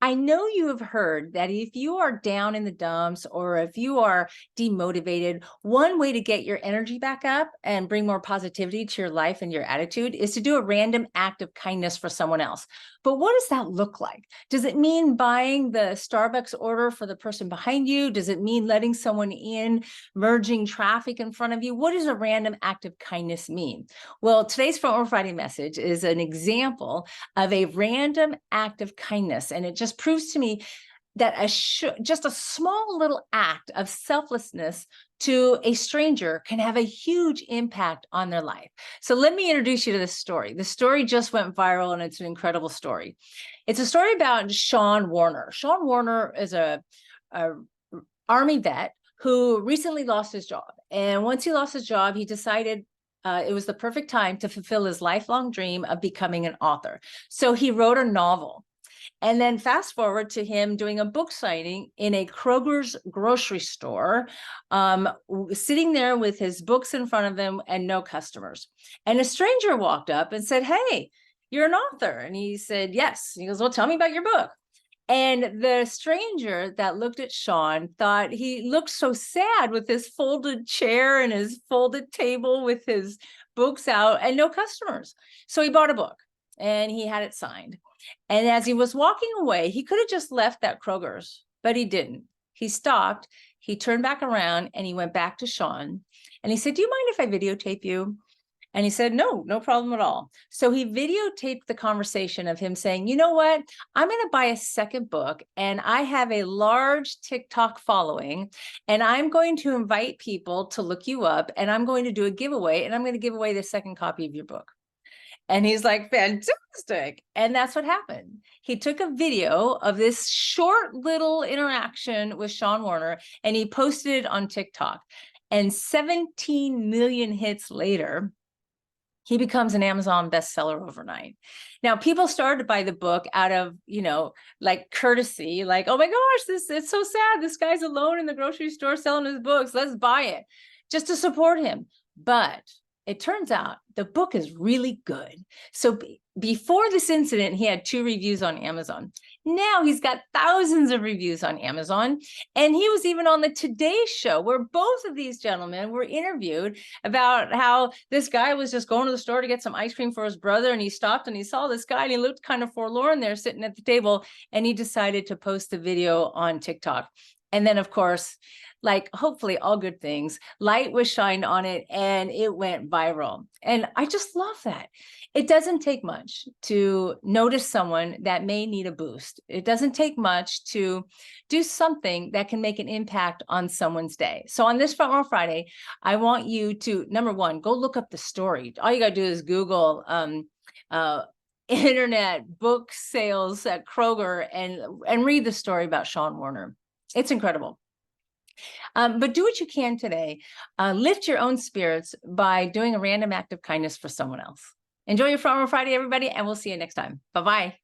I know you have heard that if you are down in the dumps or if you are demotivated, one way to get your energy back up and bring more positivity to your life and your attitude is to do a random act of kindness for someone else. But what does that look like? Does it mean buying the Starbucks order for the person behind you? Does it mean letting someone in, merging traffic in front of you? What does a random act of kindness mean? Well, today's Front Friday message is an example of a random act of kindness. And it just proves to me that just a small little act of selflessness to a stranger can have a huge impact on their life. So let me introduce you to this story. The story just went viral and it's an incredible story. It's a story about Shawn Warner. Shawn Warner is a Army vet who recently lost his job. And once he lost his job, he decided it was the perfect time to fulfill his lifelong dream of becoming an author. So he wrote a novel. And then fast forward to him doing a book signing in a Kroger's grocery store, sitting there with his books in front of him and no customers. And a stranger walked up and said, "Hey, you're an author." And he said, "Yes." And he goes, "Well, tell me about your book." And the stranger that looked at Shawn thought he looked so sad with his folded chair and his folded table with his books out and no customers. So he bought a book and he had it signed. And as he was walking away, he could have just left that Kroger's, but he didn't. He stopped, he turned back around and he went back to Shawn and he said, "Do you mind if I videotape you?" And he said, "No, no problem at all." So he videotaped the conversation of him saying, "You know what? I'm going to buy a second book and I have a large TikTok following and I'm going to invite people to look you up and I'm going to do a giveaway and I'm going to give away the second copy of your book." And he's like, "Fantastic." And that's what happened. He took a video of this short little interaction with Shawn Warner and he posted it on TikTok. And 17 million hits later, he becomes an Amazon bestseller overnight. Now, people started to buy the book out of, like courtesy, like, "Oh my gosh, it's so sad. This guy's alone in the grocery store selling his books. Let's buy it," just to support him. But it turns out the book is really good. So before this incident, he had 2 reviews on Amazon. Now he's got thousands of reviews on Amazon. And he was even on the Today Show where both of these gentlemen were interviewed about how this guy was just going to the store to get some ice cream for his brother. And he stopped and he saw this guy and he looked kind of forlorn there sitting at the table. And he decided to post the video on TikTok. And then, of course, like hopefully all good things, light was shined on it and it went viral. And I just love that. It doesn't take much to notice someone that may need a boost. It doesn't take much to do something that can make an impact on someone's day. So on this Front Row Friday, I want you to, number one, go look up the story. All you got to do is Google internet book sales at Kroger and read the story about Shawn Warner. It's incredible. But do what you can today. Lift your own spirits by doing a random act of kindness for someone else. Enjoy your Front Row Friday, everybody, and we'll see you next time. Bye-bye.